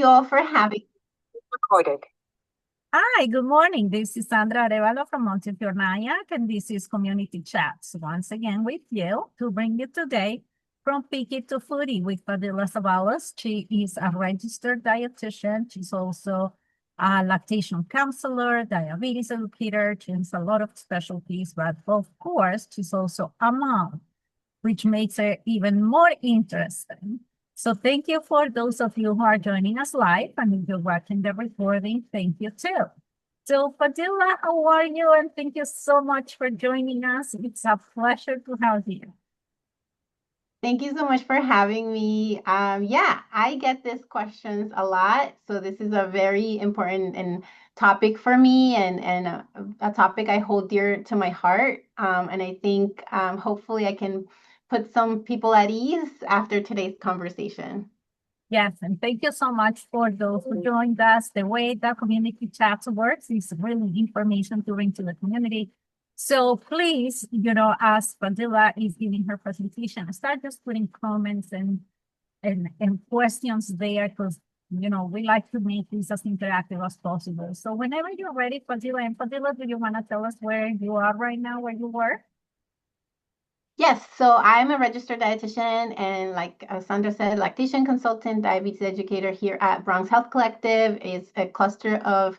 you all for having recorded. Hi, good morning. This is Sandra Arevalo from Montefiore, Nyack, and this is Community Chats. Once again with you to bring you today from Picky to Foodie with Padilla Savalas. She is a registered dietitian. She's also a lactation counselor, diabetes educator. She has a lot of specialties, but of course, she's also a mom, which makes it even more interesting. So thank you for those of you who are joining us live, and if you're watching the recording, thank you too. So Padilla, how are you? And thank you so much for joining us. It's a pleasure to have you. Thank you so much for having me. Yeah, I get these questions a lot. So this is a very important and topic for me and a topic I hold dear to my heart. And I think hopefully I can put some people at ease after today's conversation. Yes, and thank you so much for those who joined us. The way the community chat works is really information to bring to the community. So please, as Padilla is giving her presentation, start just putting comments and questions there because, we like to make this as interactive as possible. So whenever you're ready, Padilla, and Padilla, do you want to tell us where you are right now, where you were? Yes, so I'm a registered dietitian and like Sandra said, lactation consultant, diabetes educator here at Bronx Health Collective. Is a cluster of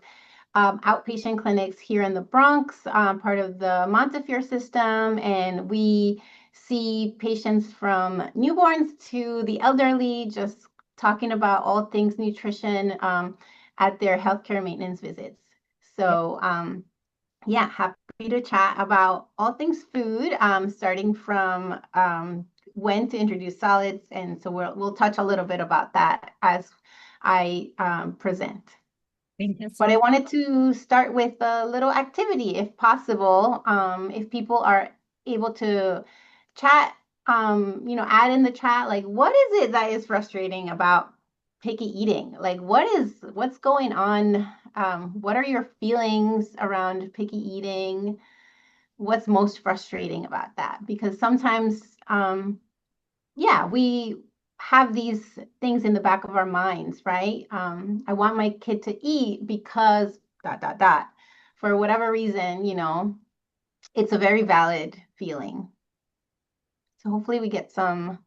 outpatient clinics here in the Bronx, part of the Montefiore system, and we see patients from newborns to the elderly, just talking about all things nutrition at their healthcare maintenance visits. So yeah, happy to chat about all things food, starting from when to introduce solids, and so we'll touch a little bit about that as I present. Thank you But so I much. wanted to start with a little activity, if possible. If people are able to chat, add in the chat, like, what is it that is frustrating about picky eating? Like, what's going on? What are your feelings around picky eating? What's most frustrating about that? Because sometimes, yeah, we have these things in the back of our minds, right? I want my kid to eat because dot, dot, dot. For whatever reason, it's a very valid feeling. So hopefully we get some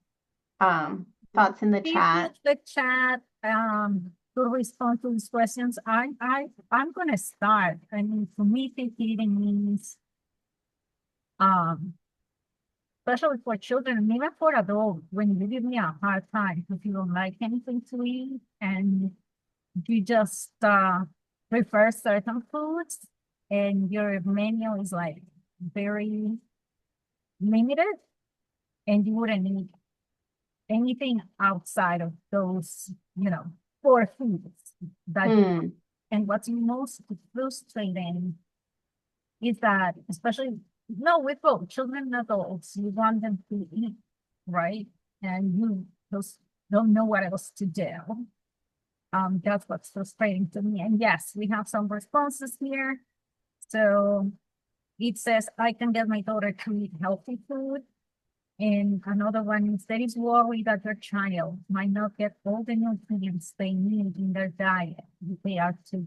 thoughts in the Please chat. use the chat to respond to these questions. I'm gonna start. I mean, for me, picky eating means um especially for children and even for adults, when you give me a hard time if you don't like anything to eat and you just prefer certain foods and your menu is like very limited and you wouldn't eat anything outside of those, four foods that you Mm, and what's most frustrating is that, especially no, with both children and adults, you want them to eat, right? And you just don't know what else to do. That's what's frustrating to me. And yes, we have some responses here. So it says, I can get my daughter to eat healthy food. And another one is there is worry that their child might not get all the nutrients they need in their diet if they are too.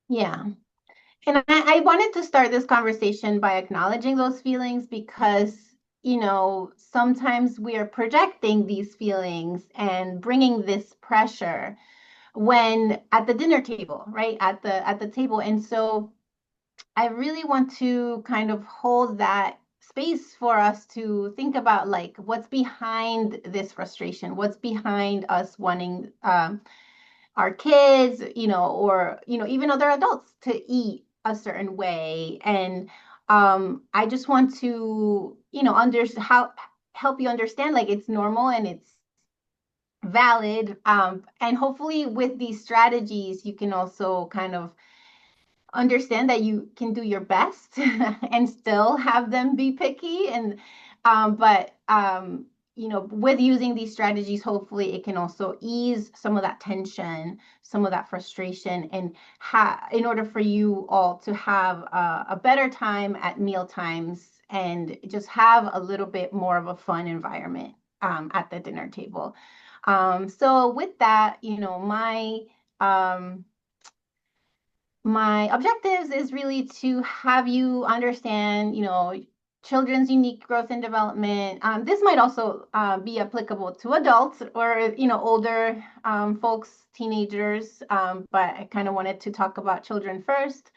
yeah. And I wanted to start this conversation by acknowledging those feelings because, sometimes we are projecting these feelings and bringing this pressure when at the dinner table, right? At the table. And so I really want to kind of hold that space for us to think about like what's behind this frustration, what's behind us wanting our kids, or even other adults to eat a certain way. And I just want to, how help you understand like it's normal and it's valid. And hopefully with these strategies, you can also kind of understand that you can do your best and still have them be picky and but with using these strategies hopefully it can also ease some of that tension, some of that frustration, and in order for you all to have a better time at meal times and just have a little bit more of a fun environment at the dinner table. So with that, um, my objectives is really to have you understand, children's unique growth and development. This might also be applicable to adults or, older folks, teenagers, but I kind of wanted to talk about children first.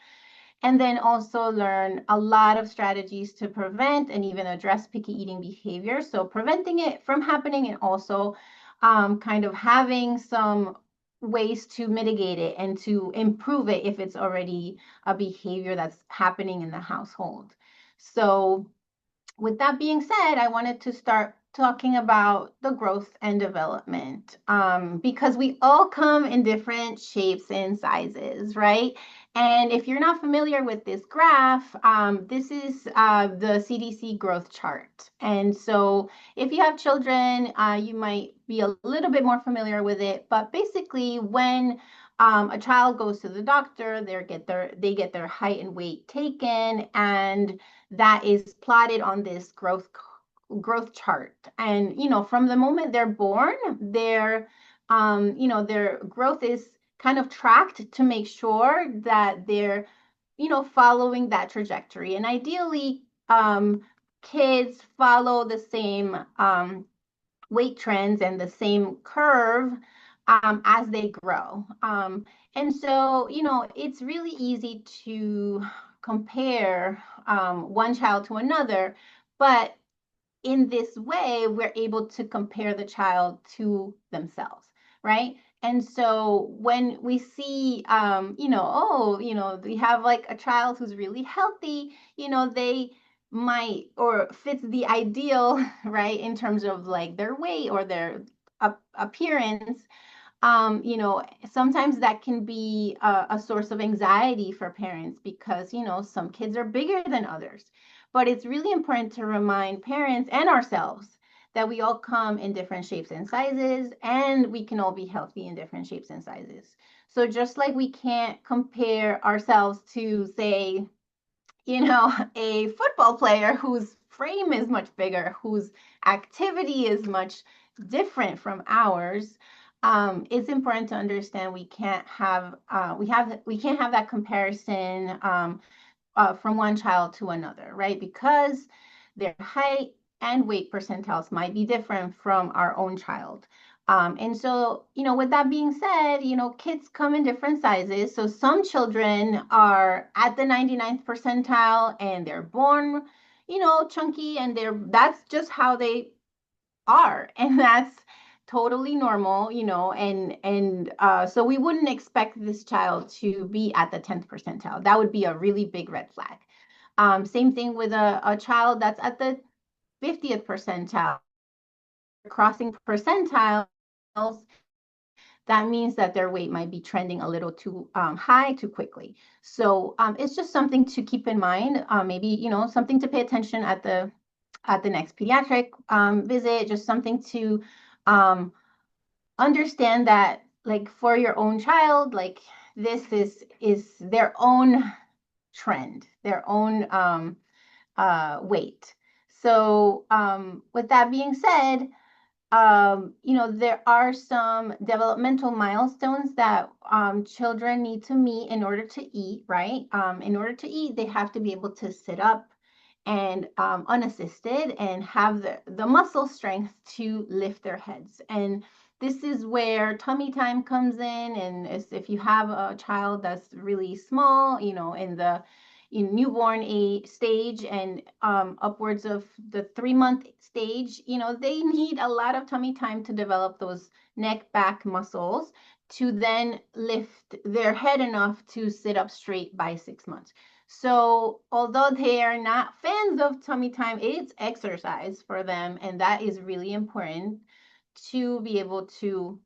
And then also learn a lot of strategies to prevent and even address picky eating behavior. So preventing it from happening and also kind of having some ways to mitigate it and to improve it if it's already a behavior that's happening in the household. So with that being said, I wanted to start talking about the growth and development because we all come in different shapes and sizes, right? And if you're not familiar with this graph, this is the CDC growth chart. And so if you have children, you might be a little bit more familiar with it. But basically, when a child goes to the doctor, they get their height and weight taken, and that is plotted on this growth chart. And from the moment they're born, their growth is kind of tracked to make sure that they're following that trajectory. And ideally, kids follow the same weight trends and the same curve as they grow. And so, it's really easy to compare one child to another, but in this way, we're able to compare the child to themselves, right? And so when we see, we have like a child who's really healthy, they might or fits the ideal, right, in terms of like their weight or their appearance. Sometimes that can be a source of anxiety for parents because, some kids are bigger than others. But it's really important to remind parents and ourselves that we all come in different shapes and sizes, and we can all be healthy in different shapes and sizes. So just like we can't compare ourselves to, say, a football player whose frame is much bigger, whose activity is much different from ours, it's important to understand we can't have that comparison from one child to another, right? Because their height and weight percentiles might be different from our own child. And so, with that being said, kids come in different sizes. So some children are at the 99th percentile and they're born, chunky, and that's just how they are. And that's totally normal, so we wouldn't expect this child to be at the 10th percentile. That would be a really big red flag. Same thing with a child that's at the 50th percentile. Crossing percentiles, that means that their weight might be trending a little too high too quickly. So it's just something to keep in mind. Maybe something to pay attention at the next pediatric visit. Just something to understand that, like, for your own child, like, this is their own trend, their own weight. So with that being said, there are some developmental milestones that children need to meet in order to eat, right? In order to eat, they have to be able to sit up and unassisted and have the muscle strength to lift their heads. And this is where tummy time comes in. And if you have a child that's really small, in the newborn age stage and upwards of the 3-month stage, they need a lot of tummy time to develop those neck back muscles to then lift their head enough to sit up straight by 6 months. So although they are not fans of tummy time, it's exercise for them, and that is really important to be able to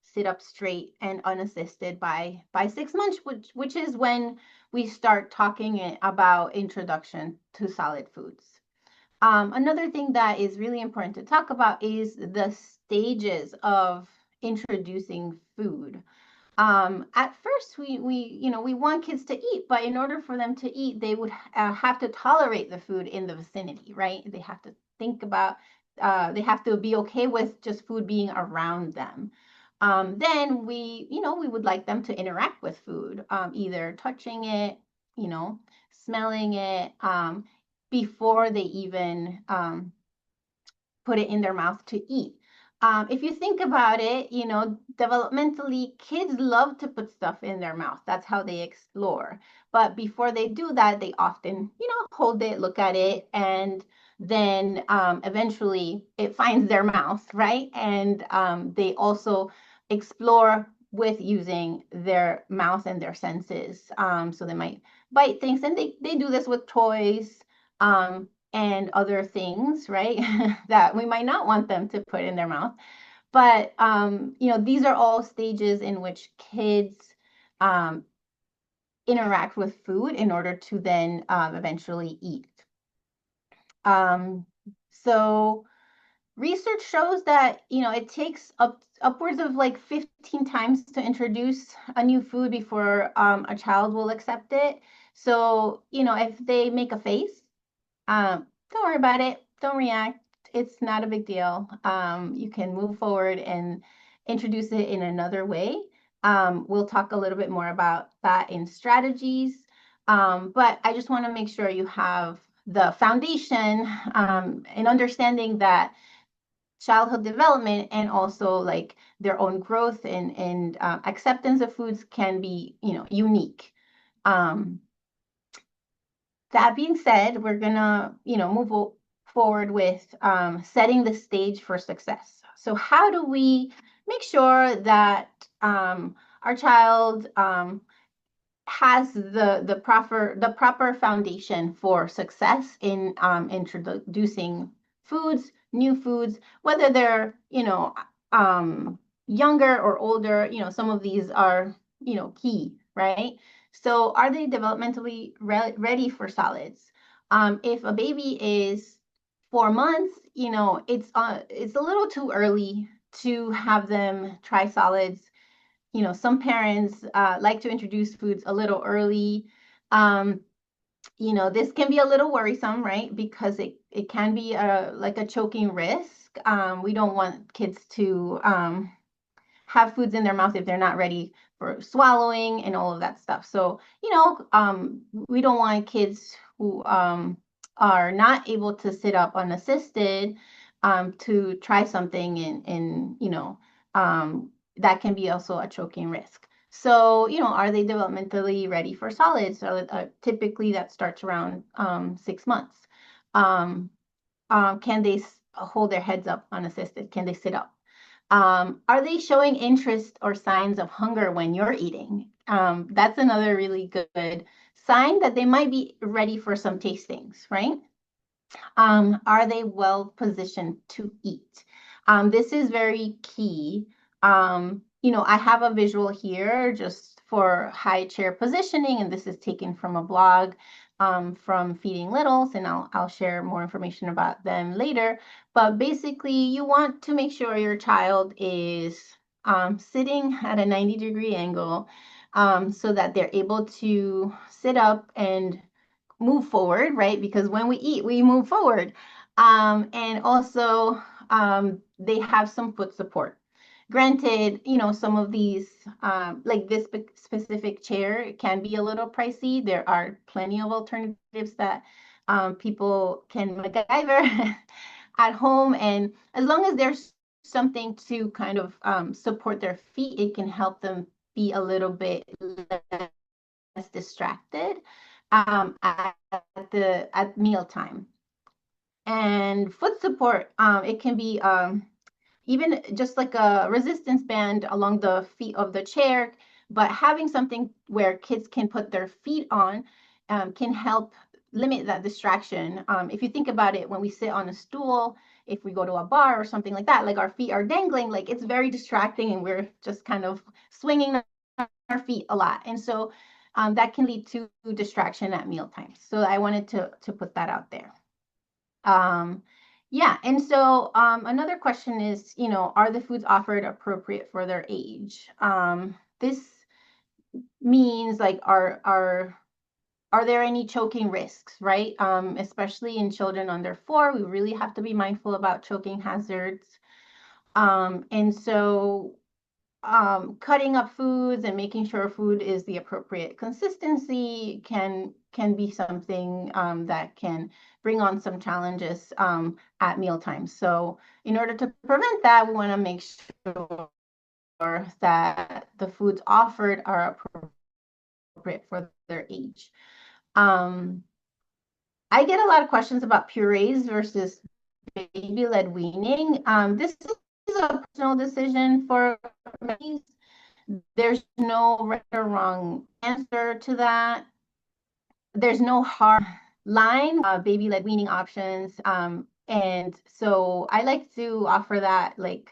sit up straight and unassisted by 6 months, which is when we start talking about introduction to solid foods. Another thing that is really important to talk about is the stages of introducing food. At first, we want kids to eat, but in order for them to eat, they would have to tolerate the food in the vicinity, right? They have to think about they have to be okay with just food being around them. Then we would like them to interact with food, either touching it, you know, smelling it, before they even put it in their mouth to eat. If you think about it, developmentally, kids love to put stuff in their mouth. That's how they explore. But before they do that, they often, hold it, look at it, and then eventually it finds their mouth, right? And they also explore with using their mouth and their senses. So they might bite things, and they do this with toys. And other things, right? That we might not want them to put in their mouth. But these are all stages in which kids um, interact with food in order to then eventually eat. Um, so research shows that it takes upwards of like 15 times to introduce a new food before a child will accept it. So if they make a face, don't worry about it. Don't react. It's not a big deal. You can move forward and introduce it in another way. We'll talk a little bit more about that in strategies. But I just want to make sure you have the foundation, and understanding that childhood development and also like their own growth and acceptance of foods can be, unique. Um, that being said, we're gonna, move forward with setting the stage for success. So how do we make sure that our child has the proper foundation for success in introducing new foods, whether they're younger or older. Some of these are key, right? So, are they developmentally ready for solids? If a baby is 4 months, it's a little too early to have them try solids. Some parents like to introduce foods a little early. Um, this can be a little worrisome, right? Because it can be like a choking risk. We don't want kids to have foods in their mouth if they're not ready for swallowing and all of that stuff. So, we don't want kids who are not able to sit up unassisted to try something um, that can be also a choking risk. So, are they developmentally ready for solids? So, typically that starts around 6 months. Um, can they hold their heads up unassisted? Can they sit up? Are they showing interest or signs of hunger when you're eating? That's another really good sign that they might be ready for some tastings, right? Are they well positioned to eat? This is very key. I have a visual here just for high chair positioning, and this is taken from a blog from Feeding Littles, and I'll share more information about them later. But basically, you want to make sure your child is sitting at a 90-degree angle, so that they're able to sit up and move forward, right? Because when we eat, we move forward. And also, they have some foot support. Granted, some of these, like this specific chair, can be a little pricey. There are plenty of alternatives that people can MacGyver at home. And as long as there's something to kind of support their feet, it can help them be a little bit less distracted at mealtime. And foot support, it can be even just like a resistance band along the feet of the chair, but having something where kids can put their feet on can help limit that distraction. If you think about it, when we sit on a stool, if we go to a bar or something like that, like our feet are dangling, like it's very distracting and we're just kind of swinging our feet a lot. And so that can lead to distraction at meal times. So I wanted to put that out there. Yeah, and so another question is, are the foods offered appropriate for their age? This means like are are there any choking risks, right? Especially in children under 4, we really have to be mindful about choking hazards. And so cutting up foods and making sure food is the appropriate consistency can be something that can bring on some challenges at mealtime. So in order to prevent that, we want to make sure that the foods offered are appropriate for their age. Um, I get a lot of questions about purees versus baby-led weaning. This is a personal decision for me. There's no right or wrong answer to that. There's no hard line, baby-led weaning options. And so I like to offer that, like,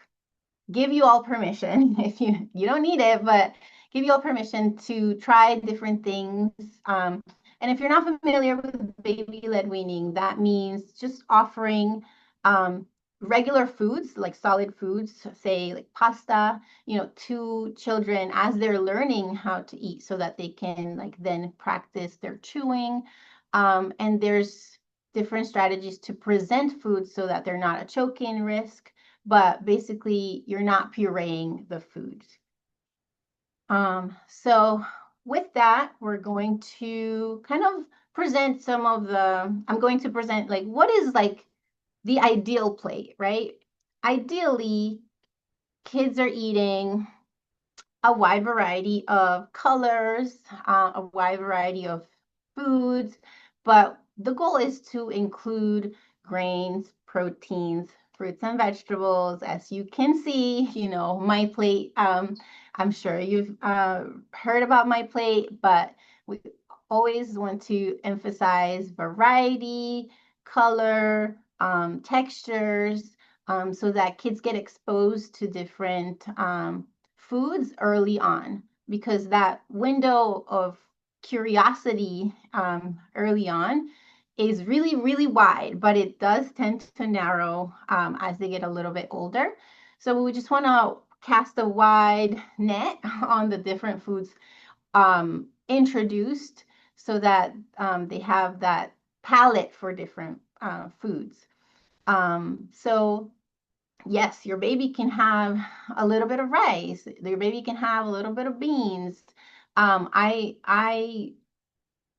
give you all permission if you don't need it, but give you all permission to try different things. And if you're not familiar with baby-led weaning, that means just offering um, regular foods, like solid foods, say like pasta, to children as they're learning how to eat, so that they can like then practice their chewing. And there's different strategies to present foods so that they're not a choking risk, but basically you're not pureeing the food. So with that, we're going to kind of present I'm going to present like what is like the ideal plate, right? Ideally, kids are eating a wide variety of colors, a wide variety of foods, but the goal is to include grains, proteins, fruits and vegetables. As you can see, my plate, I'm sure you've heard about my plate, but we always want to emphasize variety, color, textures, so that kids get exposed to different foods early on, because that window of curiosity early on is really, really wide, but it does tend to narrow as they get a little bit older. So we just want to cast a wide net on the different foods introduced, so that they have that palette for different foods. So yes, your baby can have a little bit of rice. Your baby can have a little bit of beans. I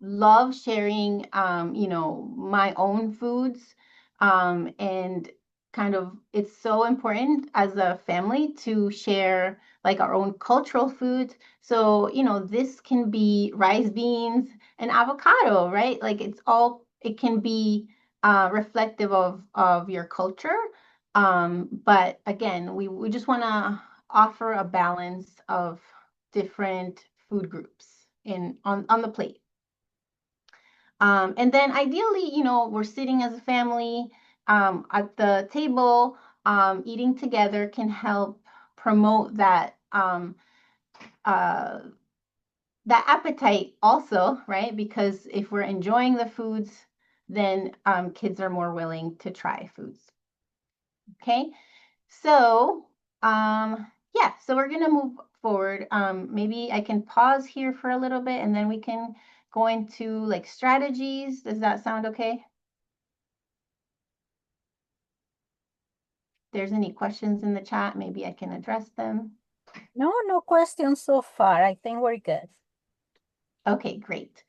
love sharing, my own foods. And kind of, it's so important as a family to share like our own cultural foods. So, this can be rice, beans, and avocado, right? Like it can be reflective of your culture. But again, we just want to offer a balance of different food groups on the plate. And then ideally, we're sitting as a family at the table, eating together can help promote uh, that appetite also, right? Because if we're enjoying the foods, then kids are more willing to try foods. Okay, so yeah, so we're gonna move forward. Maybe I can pause here for a little bit and then we can go into like strategies. Does that sound okay? If there's any questions in the chat, maybe I can address them. No questions so far. I think we're good. Okay, great.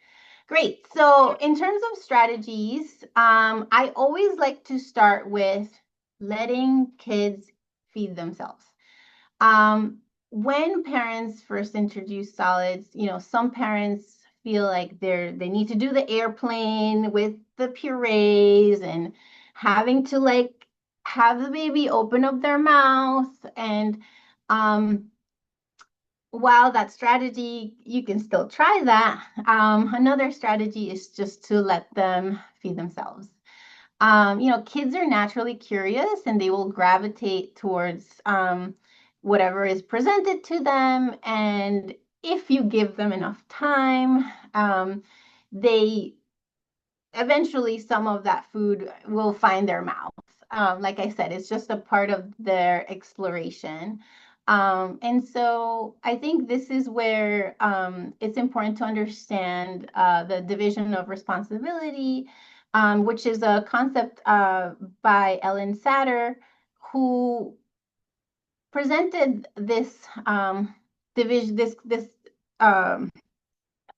Great. So in terms of strategies, I always like to start with letting kids feed themselves. When parents first introduce solids, some parents feel like they need to do the airplane with the purees and having to like have the baby open up their mouth. And while that strategy, you can still try that, another strategy is just to let them feed themselves. Kids are naturally curious and they will gravitate towards whatever is presented to them. And if you give them enough time, they eventually, some of that food will find their mouth. Like I said, it's just a part of their exploration. And so I think this is where it's important to understand the division of responsibility, which is a concept by Ellen Satter, who presented this division, this um,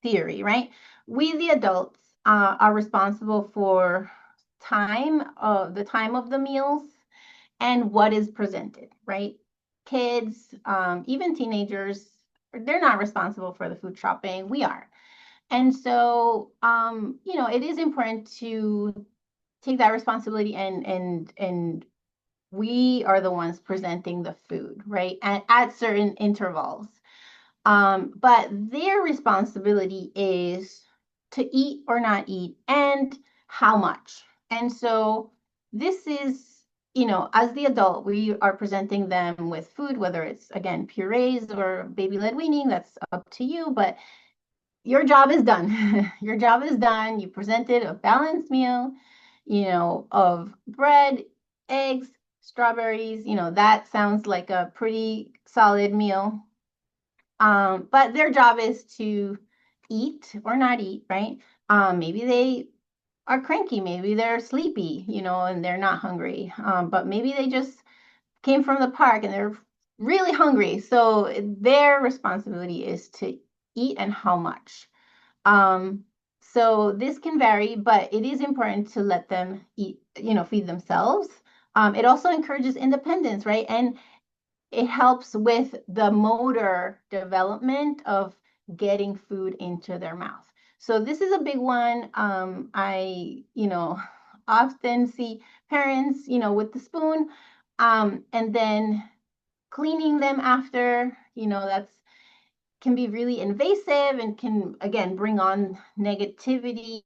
theory, right? We, the adults, are responsible for the time of the meals and what is presented, right? Kids, even teenagers, they're not responsible for the food shopping. We are. And so, it is important to take that responsibility and we are the ones presenting the food, right? At certain intervals. But their responsibility is to eat or not eat and how much. And so this is, as the adult, we are presenting them with food, whether it's, again, purees or baby-led weaning, that's up to you, but your job is done. Your job is done. You presented a balanced meal, of bread, eggs, strawberries, that sounds like a pretty solid meal. But their job is to eat or not eat, right? Maybe they are cranky, maybe they're sleepy, and they're not hungry. But maybe they just came from the park and they're really hungry. So their responsibility is to eat and how much. Um, so this can vary, but it is important to let them eat, feed themselves. It also encourages independence, right? And it helps with the motor development of getting food into their mouth. So this is a big one. I, often see parents, with the spoon, and then cleaning them after, that's can be really invasive and can again bring on negativity,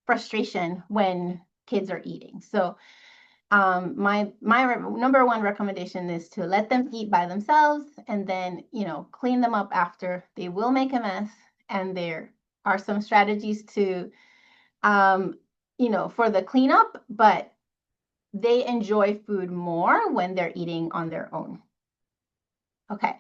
frustration when kids are eating. So my number one recommendation is to let them eat by themselves and then, clean them up after. They will make a mess, and there are some strategies to, um, for the cleanup, but they enjoy food more when they're eating on their own. Okay.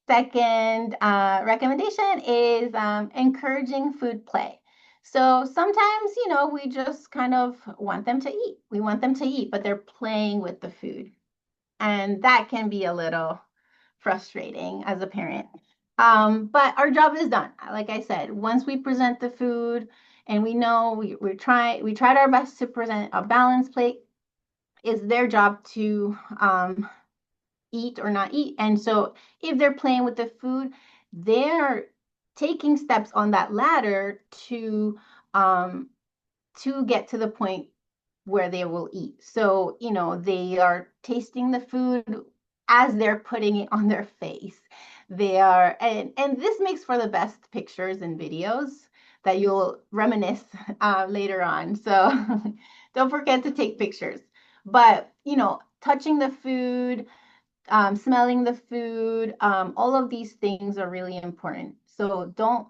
Second recommendation is encouraging food play. So sometimes, we just kind of want them to eat. We want them to eat, but they're playing with the food. And that can be a little frustrating as a parent. But our job is done. Like I said, once we present the food and we know we tried our best to present a balanced plate, it's their job to eat or not eat. And so if they're playing with the food, they're taking steps on that ladder um, to get to the point where they will eat. So, they are tasting the food as they're putting it on their face. They are, and this makes for the best pictures and videos that you'll reminisce later on. So don't forget to take pictures. But, touching the food, smelling the food, all of these things are really important. So don't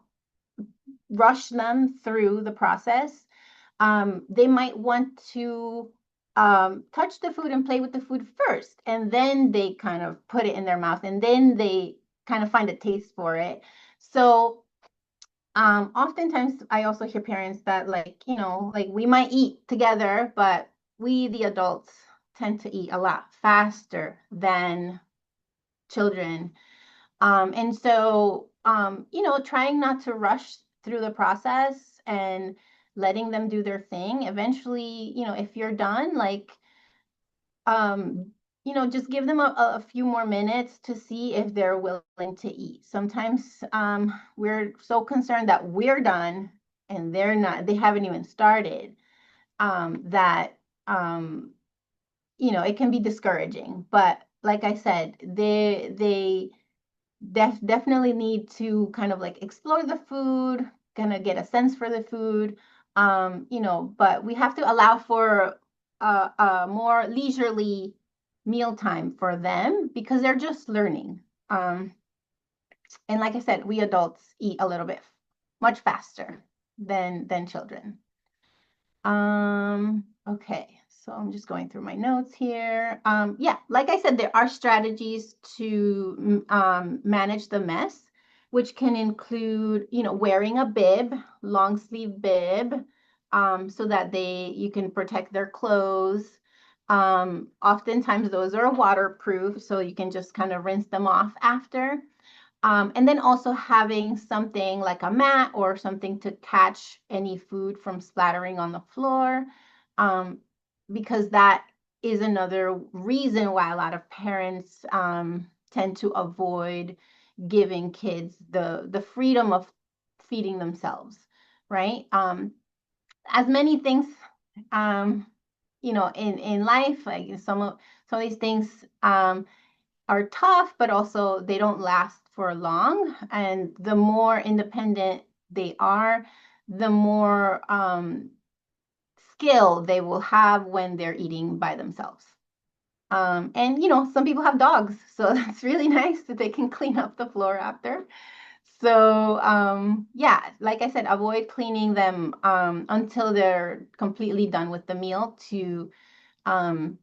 rush them through the process. They might want to touch the food and play with the food first, and then they kind of put it in their mouth, and then they kind of find a taste for it. So oftentimes I also hear parents that like we might eat together, but we, the adults, tend to eat a lot faster than children. And so, trying not to rush through the process and letting them do their thing. Eventually, if you're done, just give them a few more minutes to see if they're willing to eat. Sometimes we're so concerned that we're done and they're not, they haven't even started, that, it can be discouraging. But like I said, they definitely need to kind of like explore the food, kind of get a sense for the food. But we have to allow for a more leisurely mealtime for them because they're just learning. And like I said, we adults eat a little bit much faster than children. Okay, So I'm just going through my notes here. Yeah, like I said, there are strategies to manage the mess, which can include, wearing a bib, long sleeve bib, so that you can protect their clothes. Oftentimes those are waterproof, so you can just kind of rinse them off after. And then also having something like a mat or something to catch any food from splattering on the floor, um, because that is another reason why a lot of parents tend to avoid giving kids the freedom of feeding themselves, right? As many things, um, in life, like some of these things are tough, but also they don't last for long. And the more independent they are, the more skill they will have when they're eating by themselves. And some people have dogs, so that's really nice that they can clean up the floor after. So yeah, like I said, avoid cleaning them until they're completely done with the meal to um,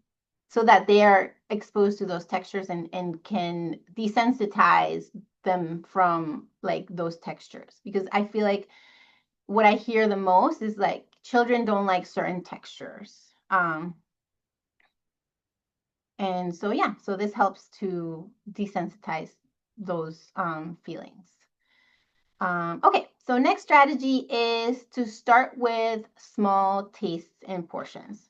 so that they are exposed to those textures and can desensitize them from like those textures. Because I feel like what I hear the most is like children don't like certain textures. And so, yeah, so this helps to desensitize those feelings. Okay, so next strategy is to start with small tastes and portions.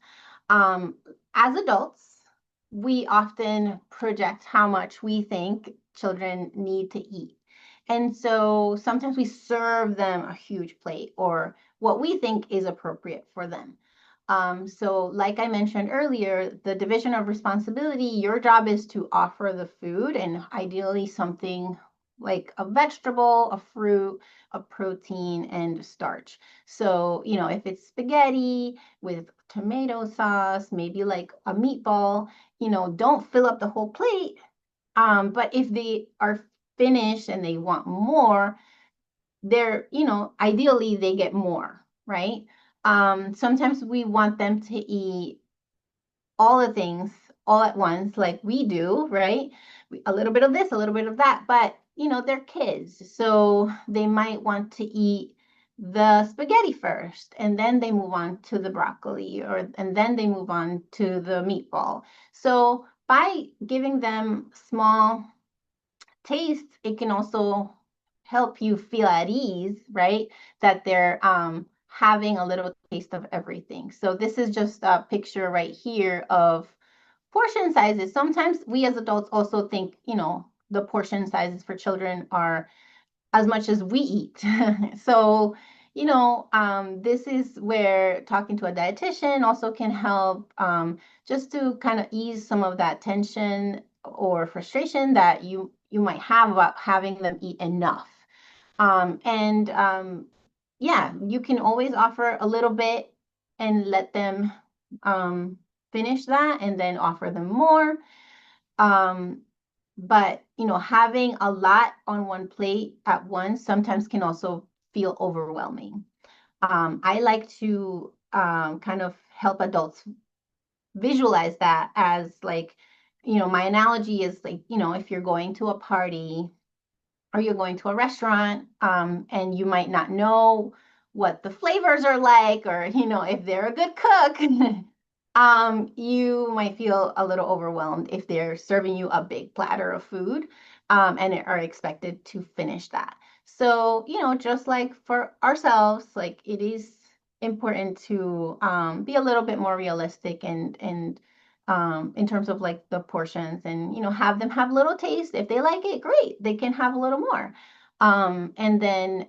Um, as adults, we often project how much we think children need to eat. And so sometimes we serve them a huge plate or what we think is appropriate for them. So, like I mentioned earlier, the division of responsibility, your job is to offer the food and ideally something like a vegetable, a fruit, a protein, and starch. So, if it's spaghetti with tomato sauce, maybe like a meatball, don't fill up the whole plate. But if they are finished and they want more, ideally they get more, right? Sometimes we want them to eat all the things all at once, like we do, right? A little bit of this, a little bit of that, but they're kids, so they might want to eat the spaghetti first, and then they move on to the broccoli, and then they move on to the meatball. So by giving them small tastes, it can also help you feel at ease, right? That they're having a little taste of everything. So this is just a picture right here of portion sizes. Sometimes we as adults also think, the portion sizes for children are as much as we eat. So, this is where talking to a dietitian also can help, just to kind of ease some of that tension or frustration that you might have about having them eat enough. And yeah, you can always offer a little bit and let them um, finish that and then offer them more. Um, but having a lot on one plate at once sometimes can also feel overwhelming. I like to kind of help adults visualize that as like, my analogy is like, if you're going to a party or you're going to a restaurant, and you might not know what the flavors are like, or if they're a good cook. You might feel a little overwhelmed if they're serving you a big platter of food, and are expected to finish that. So, just like for ourselves, like it is important to be a little bit more realistic and in terms of like the portions, and have them have little taste. If they like it, great, they can have a little more. And then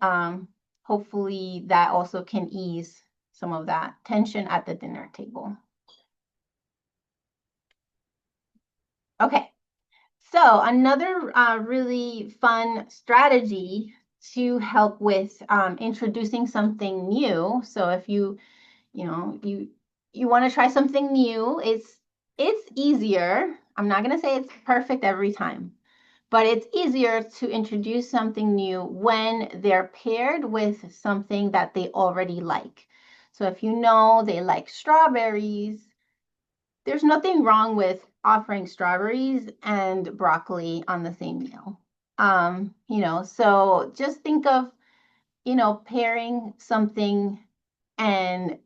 hopefully that also can ease some of that tension at the dinner table. Okay, so another really fun strategy to help with introducing something new. So if you know you want to try something new, it's easier. I'm not going to say it's perfect every time, but it's easier to introduce something new when they're paired with something that they already like. So if they like strawberries, there's nothing wrong with offering strawberries and broccoli on the same meal. So just think of, pairing something and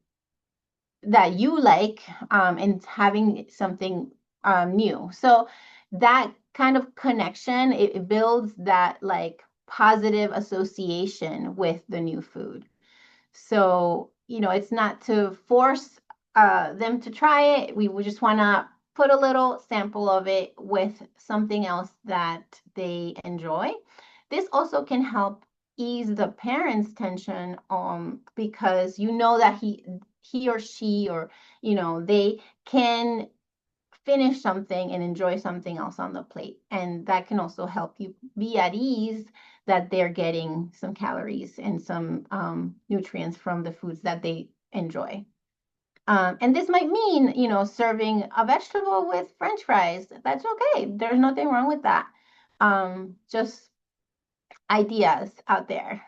that you like, and having something new. So that kind of connection, it builds that like positive association with the new food. So, it's not to force them to try it. We would just want to put a little sample of it with something else that they enjoy. This also can help ease the parents' tension, because you know that he or she, or they can finish something and enjoy something else on the plate. And that can also help you be at ease that they're getting some calories and some nutrients from the foods that they enjoy. And this might mean, serving a vegetable with French fries. That's okay. There's nothing wrong with that. Just ideas out there.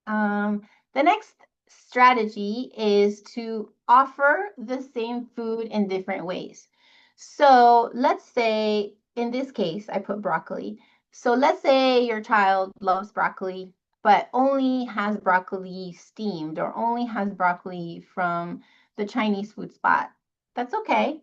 Um, the next strategy is to offer the same food in different ways. So let's say, in this case, I put broccoli. So let's say your child loves broccoli, but only has broccoli steamed or only has broccoli from the Chinese food spot. That's okay.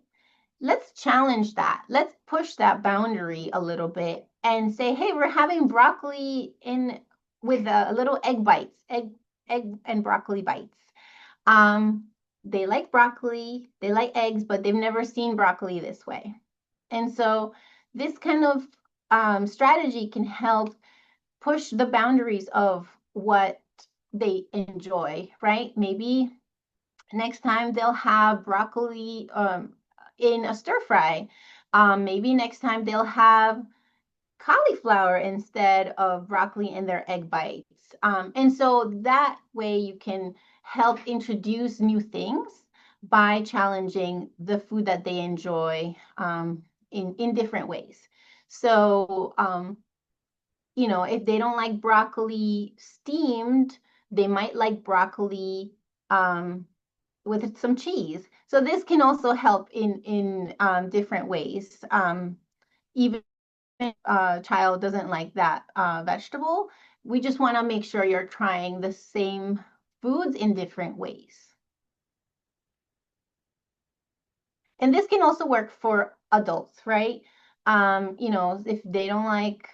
Let's challenge that. Let's push that boundary a little bit and say, hey, we're having broccoli in with a little egg bites, egg and broccoli bites. Um, they like broccoli, they like eggs, but they've never seen broccoli this way. And so this kind of strategy can help push the boundaries of what they enjoy, right? Maybe next time they'll have broccoli in a stir fry. Maybe next time they'll have cauliflower instead of broccoli in their egg bites. And so that way you can help introduce new things by challenging the food that they enjoy, in different ways. So, if they don't like broccoli steamed, they might like broccoli um, with some cheese. So this can also help in different ways. Even if a child doesn't like that vegetable, we just want to make sure you're trying the same foods in different ways. And this can also work for adults, right? If they don't like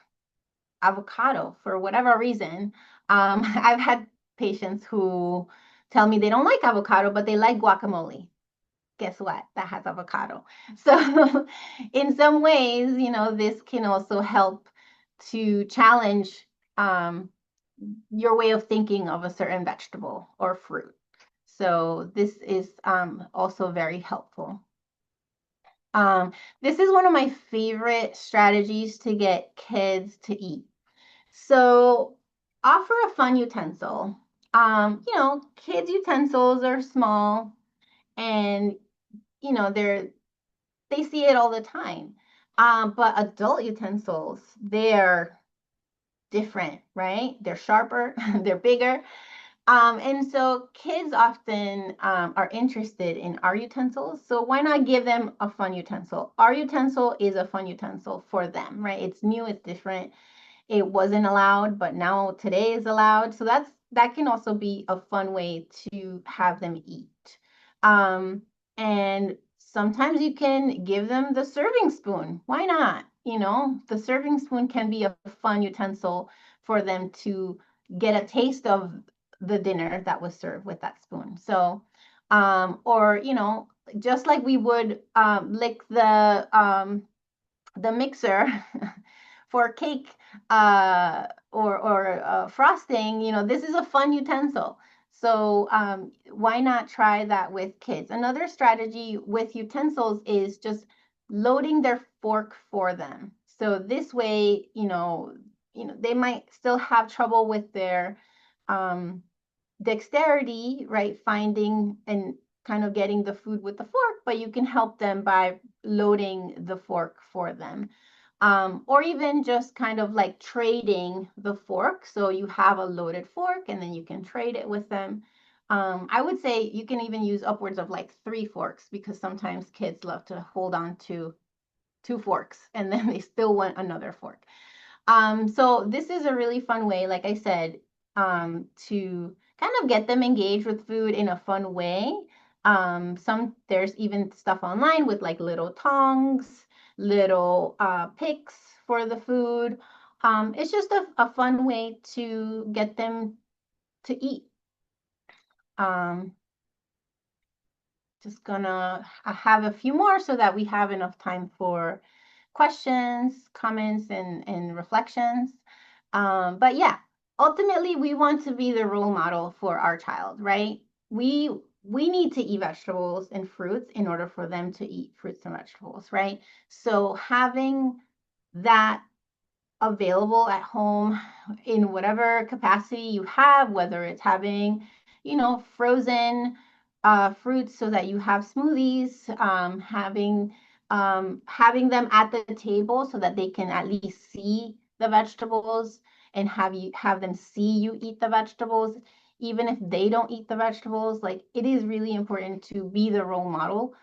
avocado for whatever reason, I've had patients who tell me they don't like avocado, but they like guacamole. Guess what? That has avocado. So in some ways, this can also help to challenge your way of thinking of a certain vegetable or fruit. So this is also very helpful. Um, this is one of my favorite strategies to get kids to eat. So offer a fun utensil. Kids' utensils are small, and they see it all the time. But adult utensils, they're different, right? They're sharper, they're bigger. And so kids often are interested in our utensils. So why not give them a fun utensil? Our utensil is a fun utensil for them, right? It's new, it's different. It wasn't allowed, but now today is allowed. So that can also be a fun way to have them eat. And sometimes you can give them the serving spoon. Why not? The serving spoon can be a fun utensil for them to get a taste of the dinner that was served with that spoon. So, or, just like we would lick the mixer for cake or frosting, this is a fun utensil. So why not try that with kids? Another strategy with utensils is just loading their fork for them. So this way, they might still have trouble with their um, dexterity, right? Finding and kind of getting the food with the fork, but you can help them by loading the fork for them. Or even just kind of like trading the fork. So you have a loaded fork and then you can trade it with them. I would say you can even use upwards of like 3 forks because sometimes kids love to hold on to 2 forks and then they still want another fork. So this is a really fun way, like I said, to kind of get them engaged with food in a fun way. There's even stuff online with like little tongs, little picks for the food. It's just a fun way to get them to eat. Um, just gonna have a few more so that we have enough time for questions, comments, and reflections. But yeah, ultimately, we want to be the role model for our child, right? We we need to eat vegetables and fruits in order for them to eat fruits and vegetables, right? So having that available at home in whatever capacity you have, whether it's having, frozen fruits so that you have smoothies, having them at the table so that they can at least see the vegetables and have them see you eat the vegetables, even if they don't eat the vegetables. Like it is really important to be the role model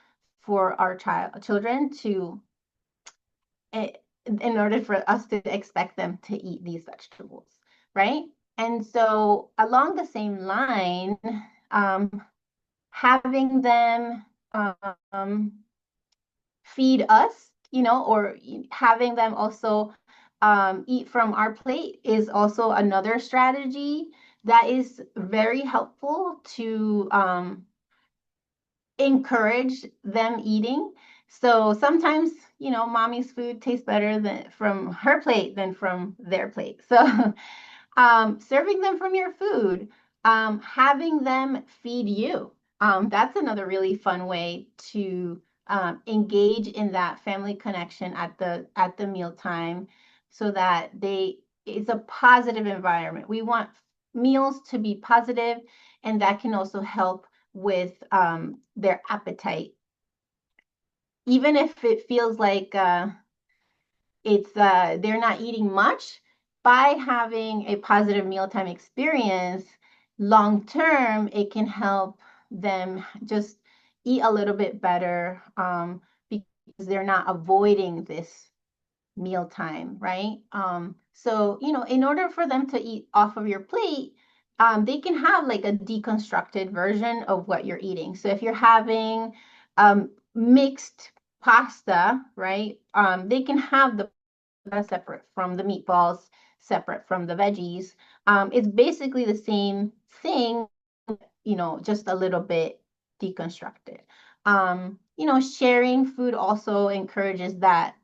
for our children to in order for us to expect them to eat these vegetables, right? And so, along the same line, um, having them feed us, or having them also eat from our plate is also another strategy that is very helpful to encourage them eating. So sometimes, mommy's food tastes better than from her plate than from their plate. So serving them from your food, having them feed you. That's another really fun way to engage in that family connection at the mealtime, so that it's a positive environment. We want meals to be positive, and that can also help with their appetite, even if it feels like it's they're not eating much. By having a positive mealtime experience long term, it can help them just eat a little bit better, because they're not avoiding this mealtime, right? So, in order for them to eat off of your plate, they can have like a deconstructed version of what you're eating. So if you're having mixed pasta, right? They can have the separate from the meatballs, separate from the veggies. It's basically the same thing, just a little bit deconstructed. Sharing food also encourages that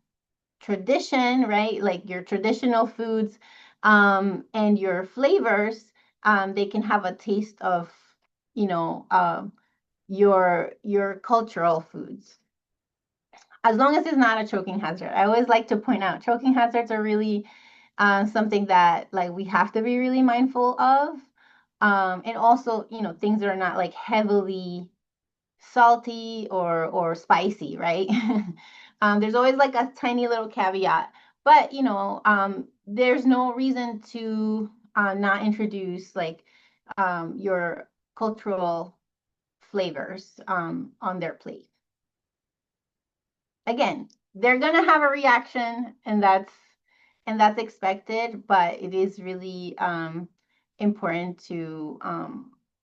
tradition, right? Like your traditional foods, and your flavors, they can have a taste of, you know, um, your cultural foods, as long as it's not a choking hazard. I always like to point out choking hazards are really something that like we have to be really mindful of. And also, things that are not like heavily salty or spicy, right? There's always like a tiny little caveat, but there's no reason to not introduce like your cultural flavors on their plate. Again, they're gonna have a reaction, and that's expected, but it is really important to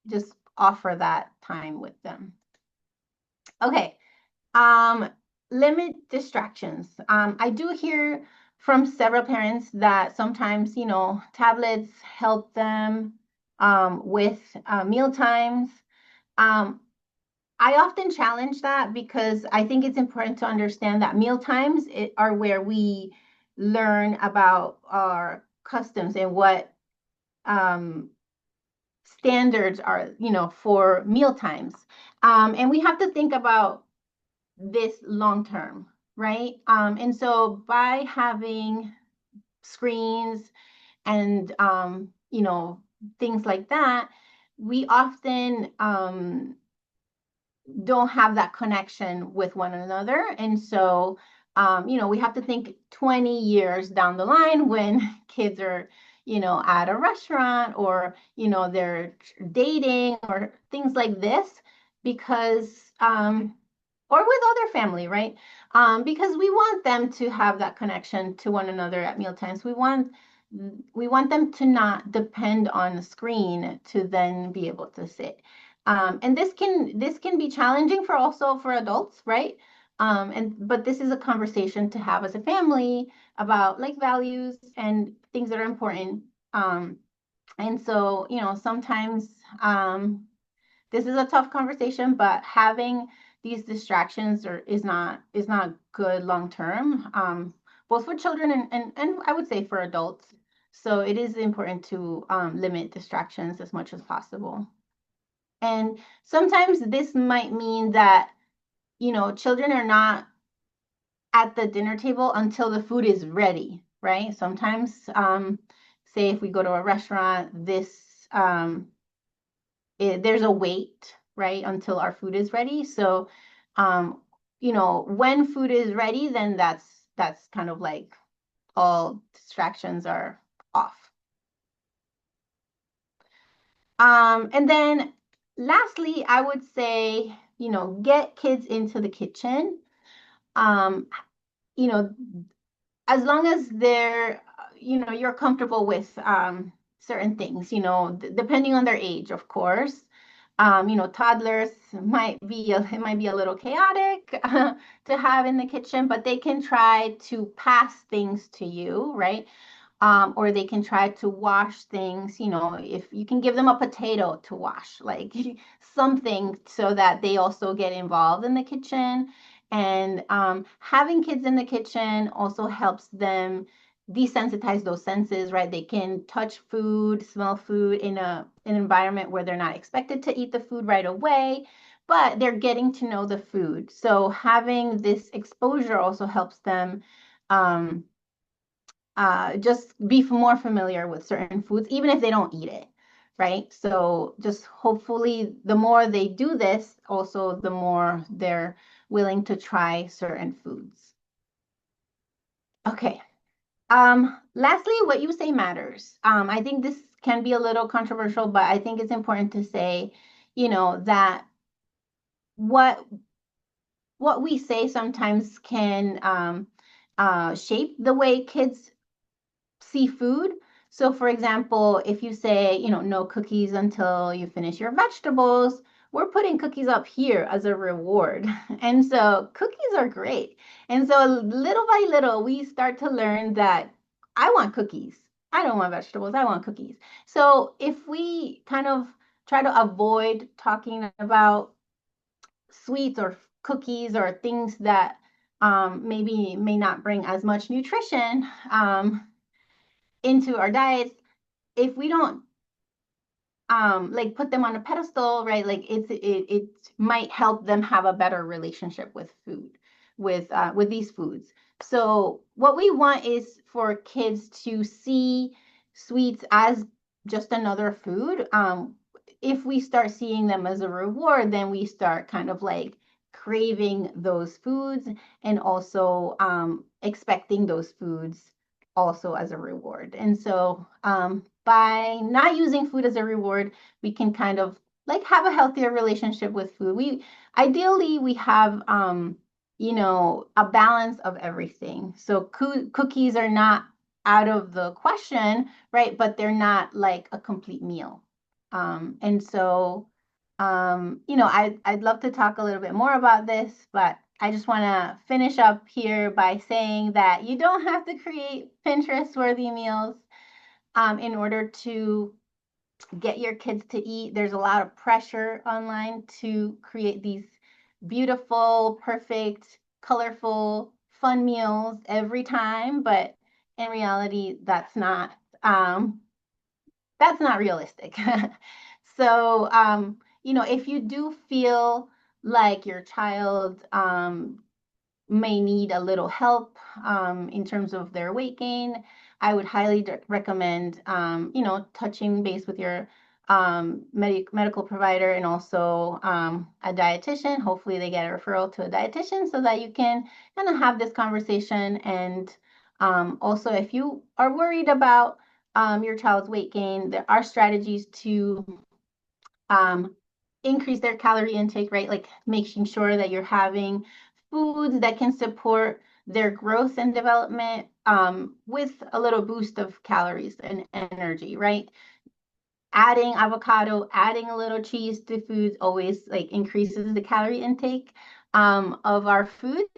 just offer that time with them. Okay. Um, Limit distractions. I do hear from several parents that sometimes, tablets help them with meal times. Um, I often challenge that because I think it's important to understand that meal times are where we learn about our customs and what um, standards are, for meal times. And we have to think about this long term, right? And so by having screens and things like that, we often don't have that connection with one another. And so we have to think 20 years down the line when kids are at a restaurant, or, they're dating or things like this, because, or with other family, right? Because we want them to have that connection to one another at mealtimes. We want them to not depend on the screen to then be able to sit. And this can be challenging for also for adults, right? But this is a conversation to have as a family about like values and things that are important. And so, sometimes this is a tough conversation, but having these distractions is not good long term, both for children and I would say for adults. So it is important to limit distractions as much as possible. And sometimes this might mean that, children are not at the dinner table until the food is ready, right? Sometimes, say if we go to a restaurant, there's a wait, right, until our food is ready. So, when food is ready, then that's kind of like all distractions are off. And then lastly, I would say, get kids into the kitchen. Um, you know, as long as you're comfortable with certain things, depending on their age, of course. Toddlers it might be a little chaotic to have in the kitchen, but they can try to pass things to you, right? Or they can try to wash things, if you can give them a potato to wash, like something, so that they also get involved in the kitchen. And having kids in the kitchen also helps them desensitize those senses, right? They can touch food, smell food in an environment where they're not expected to eat the food right away, but they're getting to know the food. So having this exposure also helps them um, just be more familiar with certain foods, even if they don't eat it, right? So just hopefully, the more they do this, also the more they're willing to try certain foods. Okay. Lastly, what you say matters. I think this can be a little controversial, but I think it's important to say, that what what we say sometimes can shape the way kids seafood. So, for example, if you say, no cookies until you finish your vegetables, we're putting cookies up here as a reward. And so, cookies are great. And so, little by little, we start to learn that I want cookies. I don't want vegetables. I want cookies. So, if we kind of try to avoid talking about sweets or cookies or things that maybe may not bring as much nutrition, into our diets, if we don't like put them on a pedestal, right? Like it might help them have a better relationship with food, with these foods. So what we want is for kids to see sweets as just another food. If we start seeing them as a reward, then we start kind of like craving those foods, and also expecting those foods also as a reward. And so by not using food as a reward, we can kind of like have a healthier relationship with food. We have a balance of everything. So cookies are not out of the question, right? But they're not like a complete meal. And so I'd love to talk a little bit more about this, but I just want to finish up here by saying that you don't have to create Pinterest-worthy meals in order to get your kids to eat. There's a lot of pressure online to create these beautiful, perfect, colorful, fun meals every time, but in reality, um, that's not realistic. So, if you do feel like your child may need a little help in terms of their weight gain, I would highly recommend, touching base with your medical provider, and also a dietitian. Hopefully, they get a referral to a dietitian so that you can kind of have this conversation. And also, if you are worried about your child's weight gain, there are strategies to um, increase their calorie intake, right? Like making sure that you're having foods that can support their growth and development with a little boost of calories and energy, right? Adding avocado, adding a little cheese to foods always like increases the calorie intake of our foods,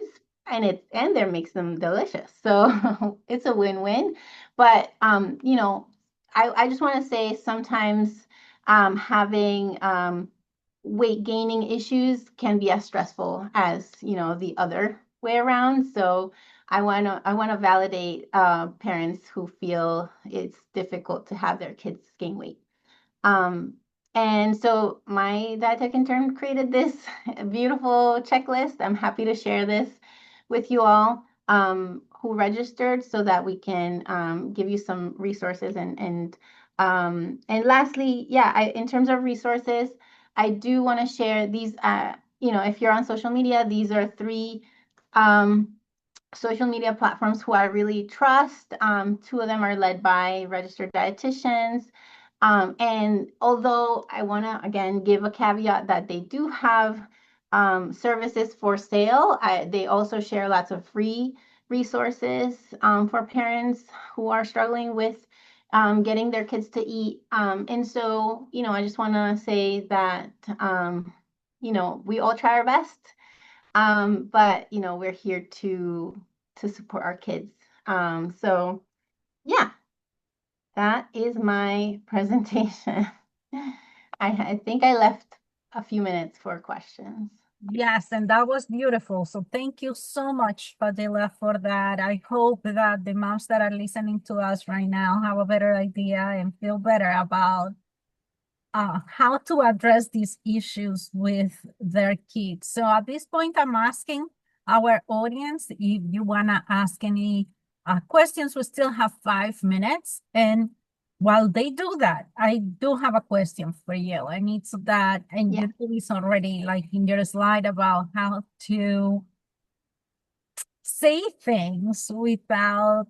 and there makes them delicious. So it's a win-win. But I just want to say sometimes having weight gaining issues can be as stressful as the other way around. So I want to validate parents who feel it's difficult to have their kids gain weight. Um, and so my dietetic intern created this beautiful checklist. I'm happy to share this with you all who registered so that we can give you some resources and lastly, yeah, in terms of resources, I do want to share these. If you're on social media, these are three um, social media platforms who I really trust. Two of them are led by registered dietitians. And although I want to again give a caveat that they do have services for sale, they also share lots of free resources for parents who are struggling with getting their kids to eat. And so, I just want to say that, we all try our best, but we're here to support our kids. So yeah, that is my presentation. I think I left a few minutes for questions. Yes, and that was beautiful. So thank you so much, Padilla, for that. I hope that the moms that are listening to us right now have a better idea and feel better about how to address these issues with their kids. So at this point, I'm asking our audience if you want to ask any questions. We still have 5 minutes. And while they do that, I do have a question for you. And it's that, and Yeah. you do this already, like in your slide about how to say things without,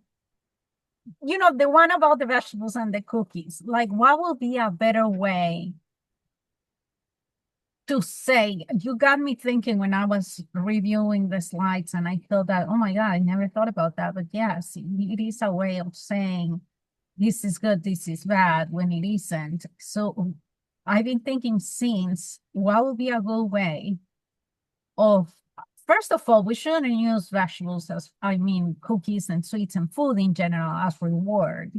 the one about the vegetables and the cookies. Like, what will be a better way to say? You got me thinking when I was reviewing the slides, and I thought that, oh my God, I never thought about that. But yes, it is a way of saying this is good, this is bad when it isn't. So I've been thinking since, what would be a good way of, first of all, we shouldn't use vegetables as, I mean, cookies and sweets and food in general as reward.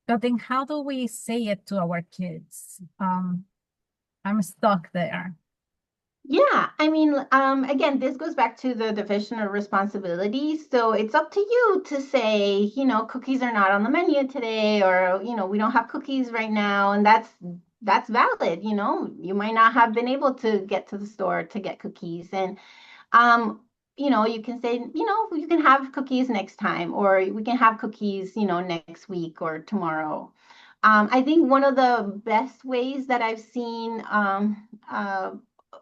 But then how do we say it to our kids? I'm stuck there. Yeah, I mean, again, this goes back to the division of responsibility. So it's up to you to say, cookies are not on the menu today, or, we don't have cookies right now, and that's valid. You might not have been able to get to the store to get cookies, and um, you can say, you can have cookies next time, or we can have cookies, next week or tomorrow. I think one of the best ways that I've seen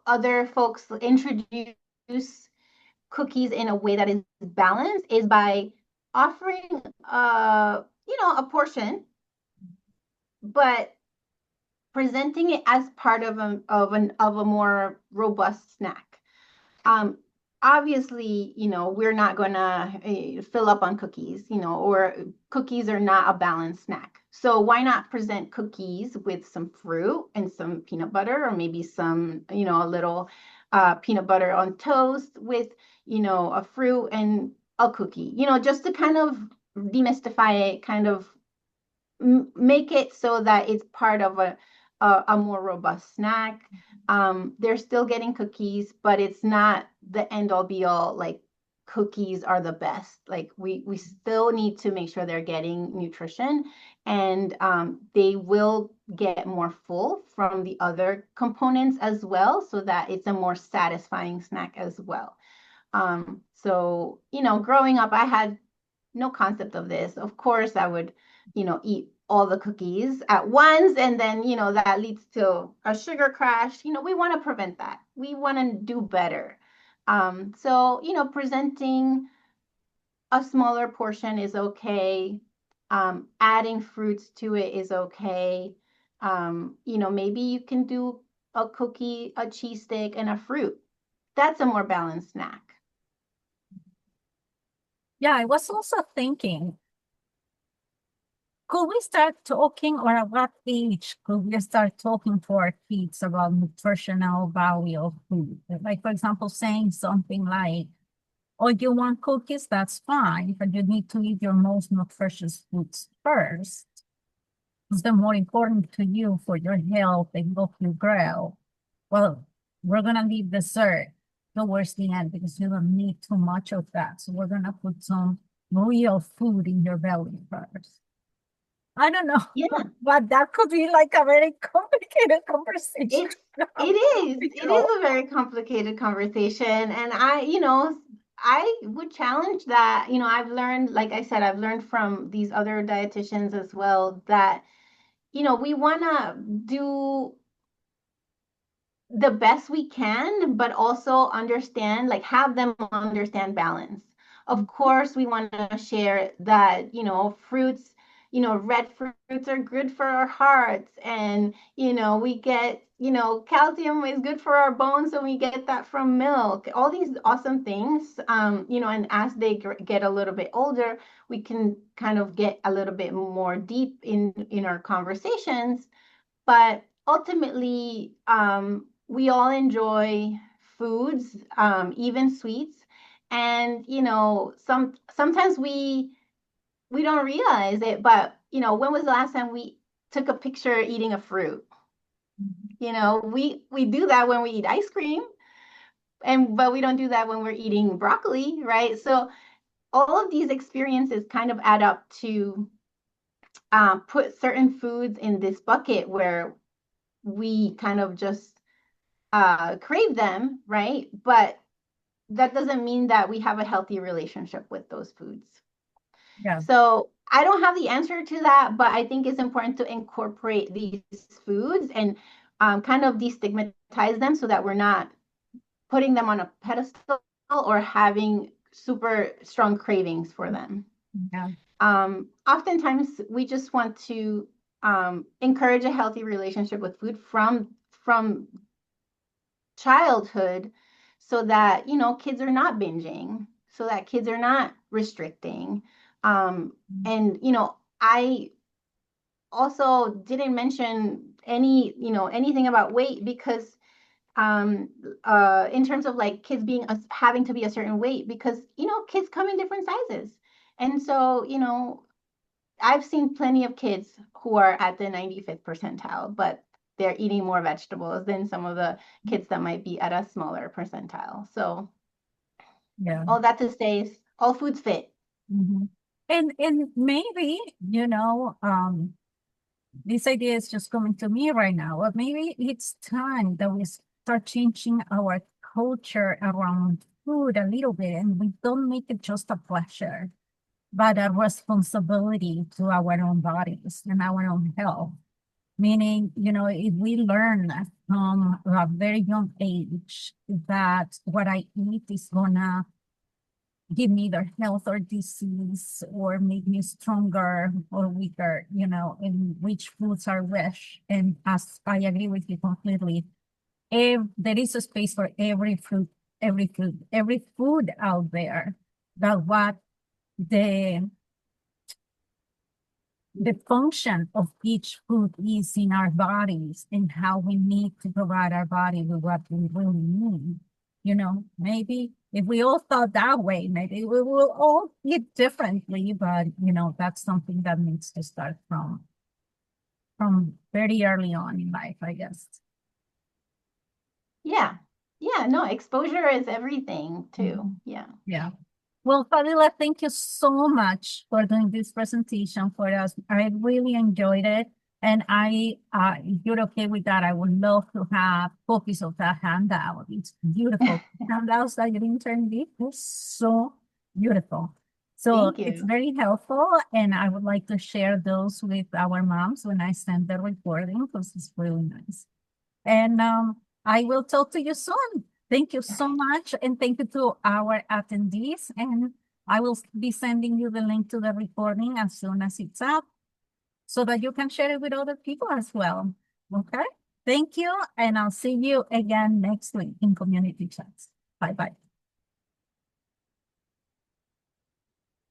other folks introduce cookies in a way that is balanced is by offering, a portion, but presenting it as part of a more robust snack. Um, Obviously, we're not gonna fill up on cookies, or cookies are not a balanced snack. So why not present cookies with some fruit and some peanut butter, or maybe some, a little peanut butter on toast with, a fruit and a cookie, just to kind of demystify it, kind of make it so that it's part of a more robust snack. They're still getting cookies, but it's not the end all be all. Like cookies are the best. Like we still need to make sure they're getting nutrition, and they will get more full from the other components as well, so that it's a more satisfying snack as well. So growing up, I had no concept of this. Of course, I would, eat all the cookies at once, and then, that leads to a sugar crash. We want to prevent that. We want to do better. So, presenting a smaller portion is okay. Adding fruits to it is okay. Maybe you can do a cookie, a cheese stick, and a fruit. That's a more balanced snack. Yeah, I was also thinking, could we start talking, or at what age could we start talking to our kids about nutritional value of food? Like, for example, saying something like, oh, you want cookies? That's fine, but you need to eat your most nutritious foods first. It's the more important to you for your health and help you grow. Well, we're gonna leave dessert towards the end because you don't need too much of that. So we're gonna put some real food in your belly first. I don't know, Yeah, but that could be like a very complicated conversation. it's it is a very complicated conversation, and I would challenge that. I've learned, like I said, I've learned from these other dietitians as well that we want to do the best we can, but also understand, like have them understand balance. Of course, we want to share that, fruits, red fruits are good for our hearts. And, we get, calcium is good for our bones. So we get that from milk, all these awesome things. And as they get a little bit older, we can kind of get a little bit more deep in our conversations, but ultimately, we all enjoy foods, even sweets. And sometimes we don't realize it, but when was the last time we took a picture eating a fruit? We do that when we eat ice cream, but we don't do that when we're eating broccoli, right? So all of these experiences kind of add up to put certain foods in this bucket where we kind of just crave them, right? But that doesn't mean that we have a healthy relationship with those foods. Yeah, So I don't have the answer to that, but I think it's important to incorporate these foods and kind of destigmatize them so that we're not putting them on a pedestal or having super strong cravings for them. yeah, Oftentimes, we just want to encourage a healthy relationship with food from childhood, so that kids are not binging, so that kids are not restricting. And I also didn't mention anything about weight, because in terms of like kids being having to be a certain weight, because kids come in different sizes. And so I've seen plenty of kids who are at the 95th percentile, but they're eating more vegetables than some of the kids that might be at a smaller percentile. So yeah. all that to say is all foods fit. Mhm. And maybe, this idea is just coming to me right now, but maybe it's time that we start changing our culture around food a little bit, and we don't make it just a pleasure, but a responsibility to our own bodies and our own health. Meaning, if we learn from a very young age that what I eat is gonna give me either health or disease or make me stronger or weaker, and which foods are which. And as I agree with you completely, if there is a space for every food out there, that what the the function of each food is in our bodies and how we need to provide our body with what we really need. Maybe if we all thought that way, maybe we will all eat differently, but that's something that needs to start from very early on in life, I guess. Yeah. Yeah, no, exposure is everything too. Mhm. Yeah. Yeah. Well, Fadila, thank you so much for doing this presentation for us. I really enjoyed it. And if you're okay with that, I would love to have copies of that handout. It's beautiful. Handouts that your intern did, they're so beautiful. So Thank it's you. very helpful. And I would like to share those with our moms when I send the recording because it's really nice. And I will talk to you soon. Thank you so much. And thank you to our attendees. And I will be sending you the link to the recording as soon as it's up so that you can share it with other people as well. Okay? Thank you, and I'll see you again next week in community chats. Bye-bye.